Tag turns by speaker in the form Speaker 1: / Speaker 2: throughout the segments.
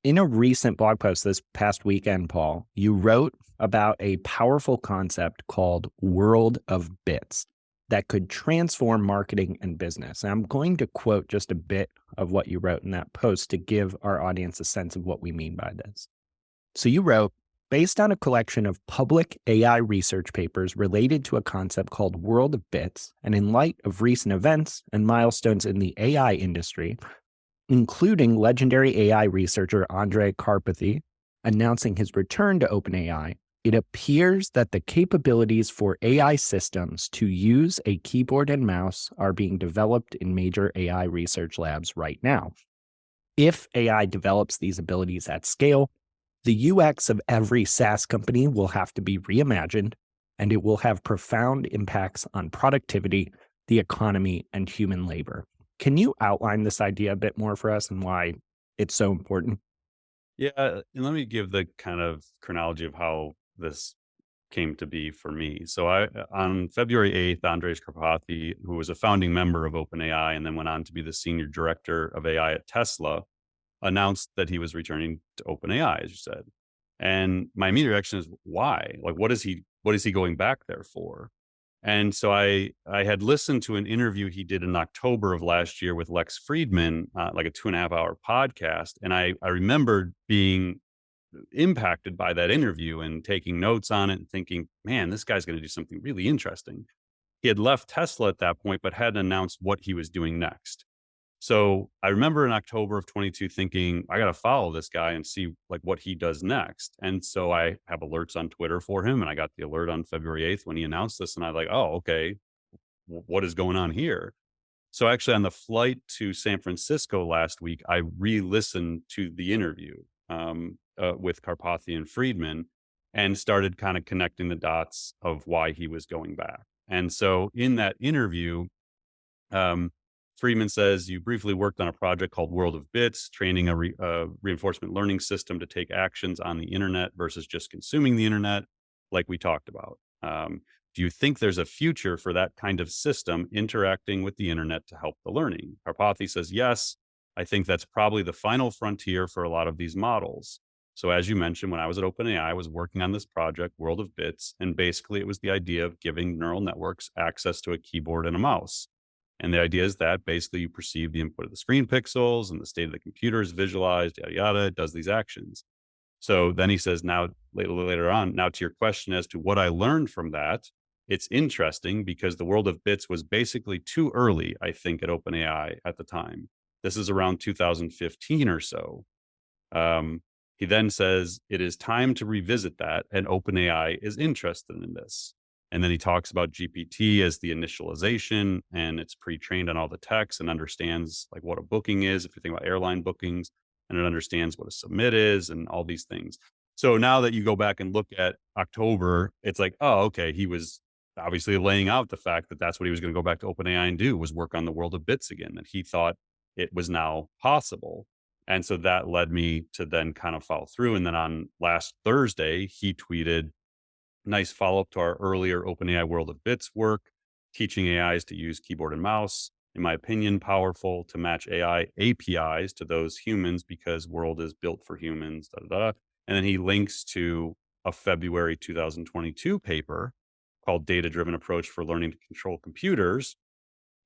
Speaker 1: In a recent blog post this past weekend, Paul, you wrote about a powerful concept called world of bits that could transform marketing and business. And I'm going to quote just a bit of what you wrote in that post to give our audience a sense of what we mean by this. So you wrote, based on a collection of public AI research papers related to a concept called world of bits, and in light of recent events and milestones in the AI industry, including legendary AI researcher Andrej Karpathy announcing his return to OpenAI, it appears that the capabilities for AI systems to use a keyboard and mouse are being developed in major AI research labs right now. If AI develops these abilities at scale, the UX of every SaaS company will have to be reimagined, and it will have profound impacts on productivity, the economy, and human labor. Can you outline this idea a bit more for us and why it's so important?
Speaker 2: Yeah, and let me give the kind of chronology of how this came to be for me. So on February 8th, Andrej Karpathy, who was a founding member of OpenAI and then went on to be the senior director of AI at Tesla, announced that he was returning to OpenAI, as you said. And my immediate reaction is, why? Like, what is he going back there for? And so I had listened to an interview he did in October of last year with Lex Friedman, like a 2.5 hour podcast. And I remembered being impacted by that interview and taking notes on it and thinking, man, this guy's going to do something really interesting. He had left Tesla at that point, but hadn't announced what he was doing next. So I remember in October of 22 thinking, I got to follow this guy and see like what he does next. And so I have alerts on Twitter for him. And I got the alert on February 8th when he announced this. And I was like, oh, okay, what is going on here? So actually on the flight to San Francisco last week, I re-listened to the interview with Karpathy and Friedman and started kind of connecting the dots of why he was going back. And so in that interview, um, Friedman says, you briefly worked on a project called World of Bits, training a reinforcement learning system to take actions on the internet versus just consuming the internet, like we talked about. Do you think there's a future for that kind of system interacting with the internet to help the learning? Karpathy says, yes. I think that's probably the final frontier for a lot of these models. So as you mentioned, when I was at OpenAI, I was working on this project, World of Bits, and basically it was the idea of giving neural networks access to a keyboard and a mouse. And the idea is that basically you perceive the input of the screen pixels and the state of the computer is visualized, yada, yada, it does these actions. So then he says, now later on, now to your question as to what I learned from that, it's interesting because the world of bits was basically too early, I think, at OpenAI at the time. This is around 2015 or so. He then says, it is time to revisit that, and OpenAI is interested in this. And then he talks about GPT as the initialization, and it's pre-trained on all the text and understands like what a booking is, if you think about airline bookings, and it understands what a submit is and all these things. So now that you go back and look at October, it's like, oh, okay, he was obviously laying out the fact that that's what he was going to go back to OpenAI and do, was work on the world of bits again, that he thought it was now possible. And so that led me to then kind of follow through. And then on last Thursday, he tweeted, nice follow up to our earlier OpenAI World of Bits work, teaching AIs to use keyboard and mouse. In my opinion, powerful to match AI APIs to those humans because world is built for humans. Da, da, da. And then he links to a February 2022 paper called Data Driven Approach for Learning to Control Computers,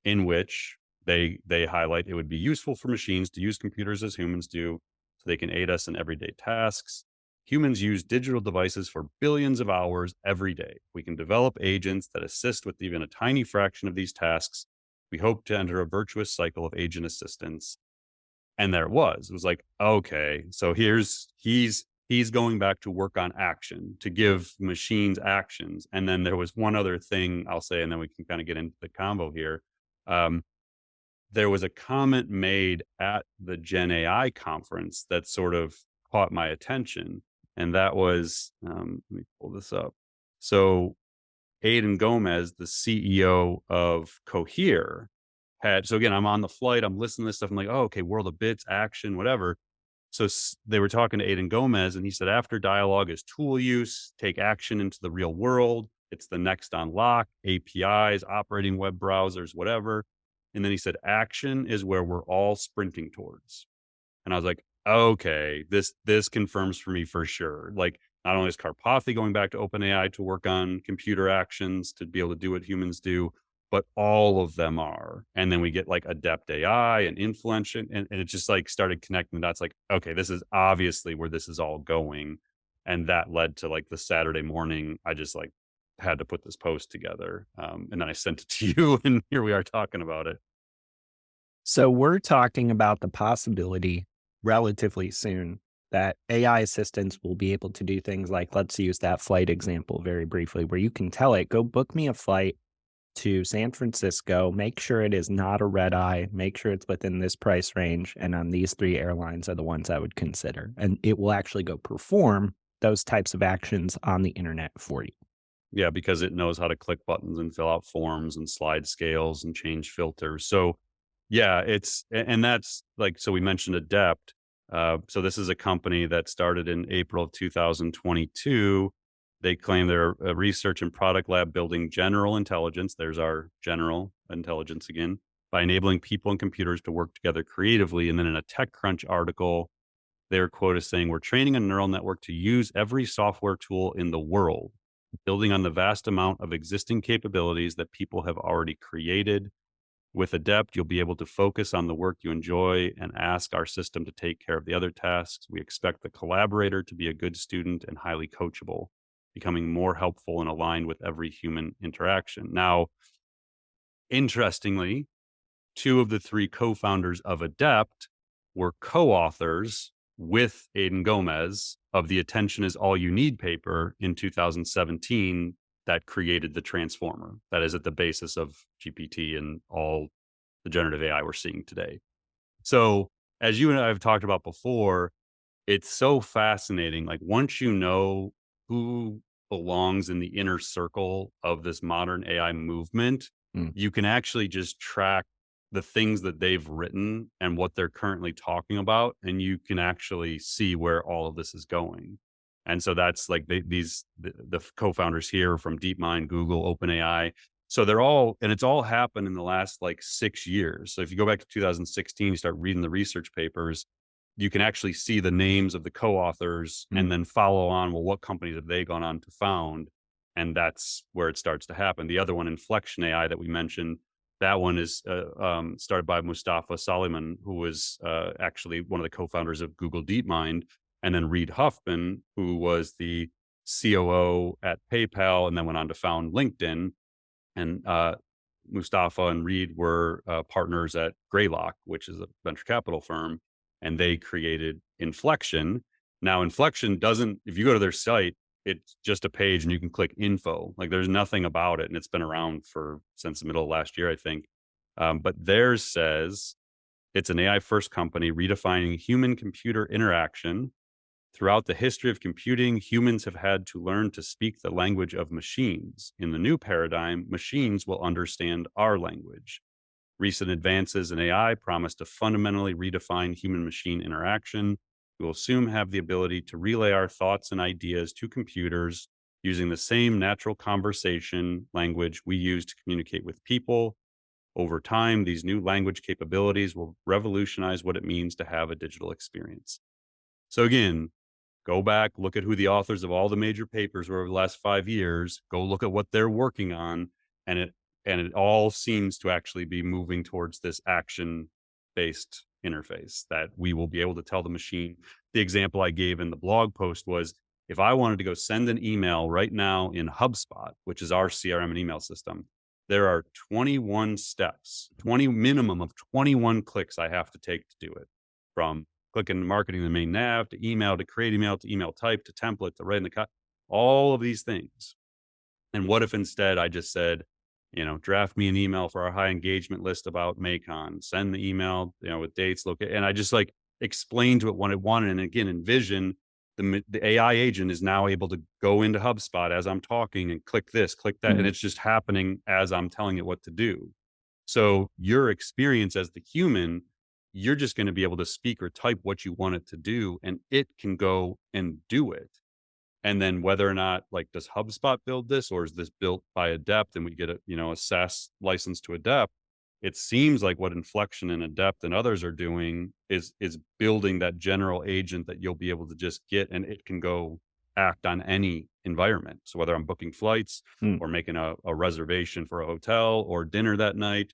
Speaker 2: in which they highlight it would be useful for machines to use computers as humans do so they can aid us in everyday tasks. Humans use digital devices for billions of hours every day. We can develop agents that assist with even a tiny fraction of these tasks. We hope to enter a virtuous cycle of agent assistance. And there it was. It was like, okay, so he's going back to work on action, to give machines actions. And then there was one other thing I'll say, and then we can kind of get into the combo here. Um, there was a comment made at the Gen AI conference that sort of caught my attention. And that was, let me pull this up. So Aidan Gomez, the CEO of Cohere, so again, I'm on the flight, I'm listening to this stuff. I'm like, oh, okay, world of bits, action, whatever. So they were talking to Aidan Gomez, and he said, after dialogue is tool use, take action into the real world. It's the next unlock, APIs, operating web browsers, whatever. And then he said, action is where we're all sprinting towards. And I was like, okay, this confirms for me for sure. Like, not only is Karpathy going back to OpenAI to work on computer actions to be able to do what humans do, but all of them are. And then we get like Adept AI and Influential, and it just like started connecting the dots. Like, okay, this is obviously where this is all going, and that led to like the Saturday morning. I just like had to put this post together, and then I sent it to you, and here we are talking about it.
Speaker 1: So we're talking about the possibility relatively soon that AI assistants will be able to do things like, let's use that flight example very briefly, where you can tell it, go book me a flight to San Francisco, make sure it is not a red eye, make sure it's within this price range, and on these three airlines are the ones I would consider. And it will actually go perform those types of actions on the internet for you.
Speaker 2: Yeah, because it knows how to click buttons and fill out forms and slide scales and change filters. So, yeah, and that's like, so we mentioned Adept. So this is a company that started in April of 2022. They claim they're a research and product lab building general intelligence. There's our general intelligence again, by enabling people and computers to work together creatively. And then in a TechCrunch article, their quote is saying, "We're training a neural network to use every software tool in the world, building on the vast amount of existing capabilities that people have already created. With Adept, you'll be able to focus on the work you enjoy and ask our system to take care of the other tasks. We expect the collaborator to be a good student and highly coachable, becoming more helpful and aligned with every human interaction." Now, interestingly, two of the three co-founders of Adept were co-authors with Aidan Gomez of the Attention is All You Need paper in 2017 that created the transformer that is at the basis of GPT and all the generative AI we're seeing today. So, as you and I have talked about before, it's so fascinating. Like, once you know who belongs in the inner circle of this modern AI movement,
Speaker 1: Mm.
Speaker 2: you can actually just track the things that they've written and what they're currently talking about, and you can actually see where all of this is going. And so that's like the co-founders here from DeepMind, Google, OpenAI. So they're all, and it's all happened in the last like 6 years. So if you go back to 2016, you start reading the research papers, you can actually see the names of the co-authors
Speaker 1: Mm.
Speaker 2: and then follow on, well, what companies have they gone on to found? And that's where it starts to happen. The other one, Inflection AI, that we mentioned, that one is started by Mustafa Soliman, who was actually one of the co-founders of Google DeepMind, and then Reid Hoffman, who was the COO at PayPal and then went on to found LinkedIn. And Mustafa and Reid were partners at Greylock, which is a venture capital firm, and they created Inflection. Now, Inflection doesn't, if you go to their site, it's just a page and you can click info. Like, there's nothing about it. And it's been around for since the middle of last year, I think. But theirs says it's an AI first company redefining human computer interaction. Throughout the history of computing, humans have had to learn to speak the language of machines. In the new paradigm, machines will understand our language. Recent advances in AI promise to fundamentally redefine human machine interaction. We will soon have the ability to relay our thoughts and ideas to computers using the same natural conversation language we use to communicate with people. Over time, these new language capabilities will revolutionize what it means to have a digital experience. So, again, go back, look at who the authors of all the major papers were over the last 5 years. Go look at what they're working on, and it all seems to actually be moving towards this action-based interface that we will be able to tell the machine. The example I gave in the blog post was, if I wanted to go send an email right now in HubSpot, which is our CRM and email system, there are 21 steps, 20 minimum of 21 clicks I have to take to do it, from clicking marketing the main nav to email, to create email, to email type, to template, to writing the cut, all of these things. And what if instead I just said, draft me an email for our high engagement list about Macon, send the email, with dates, and I just like explained to it what it wanted. And again, envision the AI agent is now able to go into HubSpot as I'm talking and click this, click that. And
Speaker 1: Mm.
Speaker 2: it's just happening as I'm telling it what to do. So your experience as the human, you're just going to be able to speak or type what you want it to do, and it can go and do it. And then whether or not, like, does HubSpot build this, or is this built by Adept and we get a SaaS license to Adept? it seems like what Inflection and Adept and others are doing is building that general agent that you'll be able to just get, and it can go act on any environment. So whether I'm booking flights
Speaker 1: Mm.
Speaker 2: or making a reservation for a hotel or dinner that night,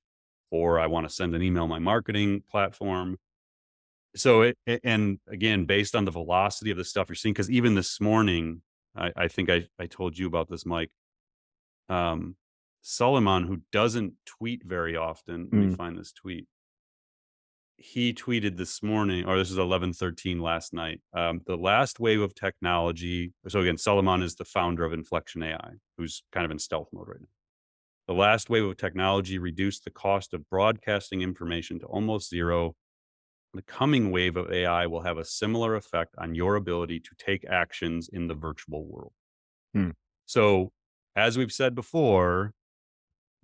Speaker 2: or I want to send an email on my marketing platform. So and again, based on the velocity of the stuff you're seeing, because even this morning, I think I told you about this, Mike. Solomon, who doesn't tweet very often, let me
Speaker 1: Mm.
Speaker 2: find this tweet. He tweeted this morning, or this is 11:13 last night. The last wave of technology. So again, Solomon is the founder of Inflection AI, who's kind of in stealth mode right now. The last wave of technology reduced the cost of broadcasting information to almost zero. The coming wave of AI will have a similar effect on your ability to take actions in the virtual world.
Speaker 1: Mm.
Speaker 2: So, as we've said before,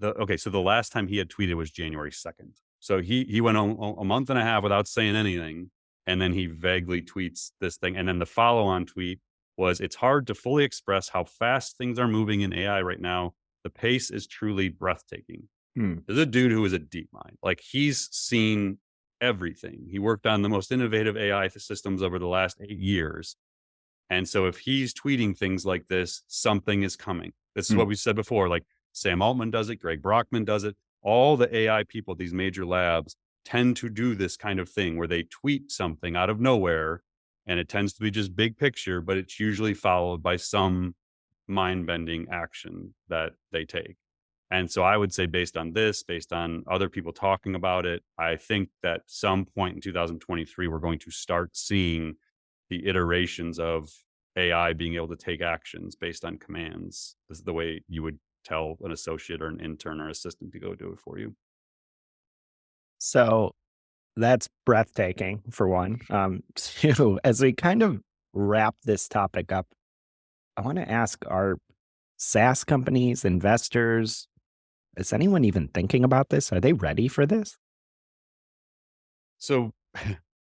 Speaker 2: so the last time he had tweeted was January 2nd. So he went a month and a half without saying anything, and then he vaguely tweets this thing. And then the follow-on tweet was, "It's hard to fully express how fast things are moving in AI right now. The pace is truly breathtaking."
Speaker 1: Mm.
Speaker 2: There's a dude who is a deep mind. Like, he's seen everything. He worked on the most innovative AI systems over the last 8 years. And so if he's tweeting things like this, something is coming. This is
Speaker 1: Mm.
Speaker 2: what we said before. Like, Sam Altman does it, Greg Brockman does it. All the AI people at these major labs tend to do this kind of thing where they tweet something out of nowhere, and it tends to be just big picture, but it's usually followed by some mind-bending action that they take. And so I would say, based on this, based on other people talking about it, I think that some point in 2023, we're going to start seeing the iterations of AI being able to take actions based on commands. This is the way you would tell an associate or an intern or assistant to go do it for you.
Speaker 1: So that's breathtaking, for one. Two, as we kind of wrap this topic up, I want to ask, are SaaS companies, investors, is anyone even thinking about this? Are they ready for this?
Speaker 2: So,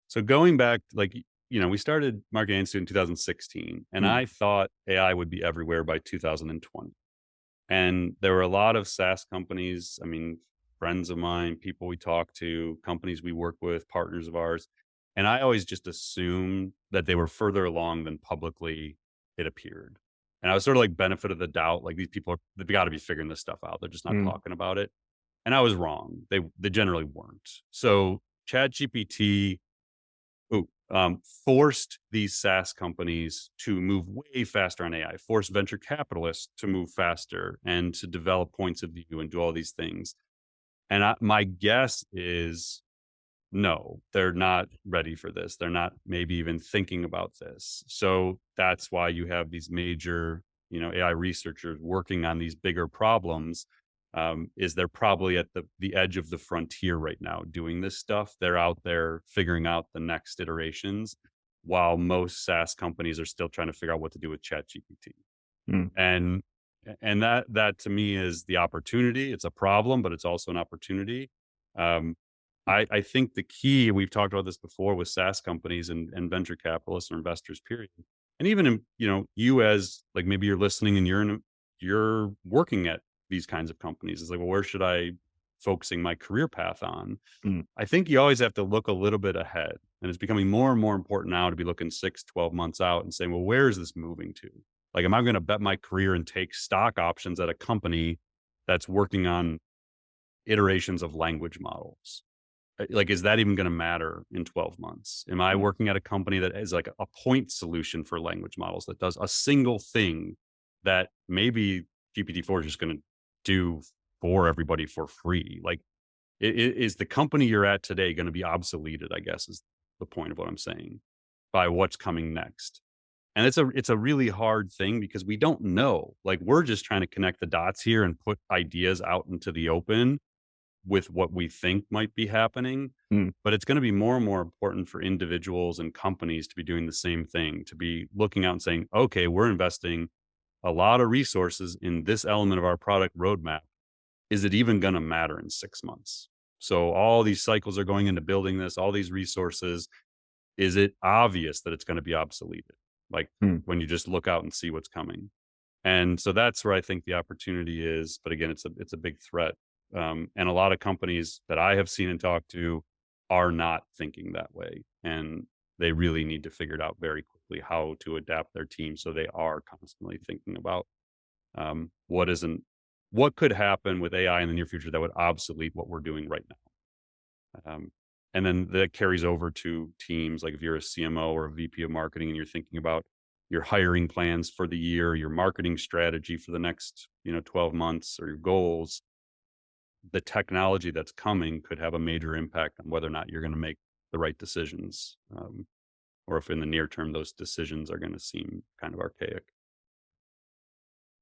Speaker 2: so going back, like, we started Marketing Institute in 2016, and
Speaker 1: Mm.
Speaker 2: I thought AI would be everywhere by 2020. And there were a lot of SaaS companies, I mean, friends of mine, people we talk to, companies we work with, partners of ours. And I always just assumed that they were further along than publicly it appeared. And I was sort of like benefit of the doubt, like, these people they've got to be figuring this stuff out. They're just not
Speaker 1: Mm.
Speaker 2: talking about it. And I was wrong. They generally weren't. So ChatGPT forced these SaaS companies to move way faster on AI, forced venture capitalists to move faster and to develop points of view and do all these things. And my guess is, no, they're not ready for this. They're not maybe even thinking about this. So that's why you have these major, AI researchers working on these bigger problems. Is they're probably at the edge of the frontier right now doing this stuff. They're out there figuring out the next iterations, while most SaaS companies are still trying to figure out what to do with ChatGPT.
Speaker 1: Mm.
Speaker 2: And that to me is the opportunity. It's a problem, but it's also an opportunity. Um, I think the key, we've talked about this before with SaaS companies and venture capitalists or investors, period. And even in, you as, like, maybe you're listening and you're working at these kinds of companies. It's like, well, where should I focusing my career path on?
Speaker 1: Mm.
Speaker 2: I think you always have to look a little bit ahead. And it's becoming more and more important now to be looking 6-12 months out and saying, well, where is this moving to? Like, am I going to bet my career and take stock options at a company that's working on iterations of language models? Like, is that even going to matter in 12 months? Am I
Speaker 1: Mm.
Speaker 2: working at a company that is like a point solution for language models that does a single thing that maybe GPT-4 is just going to do for everybody for free? Like, is the company you're at today going to be obsoleted, I guess, is the point of what I'm saying, by what's coming next. And it's a really hard thing because we don't know. Like, we're just trying to connect the dots here and put ideas out into the open with what we think might be happening.
Speaker 1: Mm.
Speaker 2: But it's going to be more and more important for individuals and companies to be doing the same thing, to be looking out and saying, okay, we're investing a lot of resources in this element of our product roadmap. Is it even going to matter in 6 months? So all these cycles are going into building this, all these resources. Is it obvious that it's going to be obsoleted? Like,
Speaker 1: Mm.
Speaker 2: when you just look out and see what's coming. And so that's where I think the opportunity is. But again, it's a big threat. And a lot of companies that I have seen and talked to are not thinking that way. And they really need to figure it out very quickly how to adapt their team so they are constantly thinking about what could happen with AI in the near future that would obsolete what we're doing right now. And then that carries over to teams. Like if you're a CMO or a VP of marketing and you're thinking about your hiring plans for the year, your marketing strategy for the next 12 months, or your goals, the technology that's coming could have a major impact on whether or not you're going to make the right decisions, or if in the near term those decisions are going to seem kind of archaic.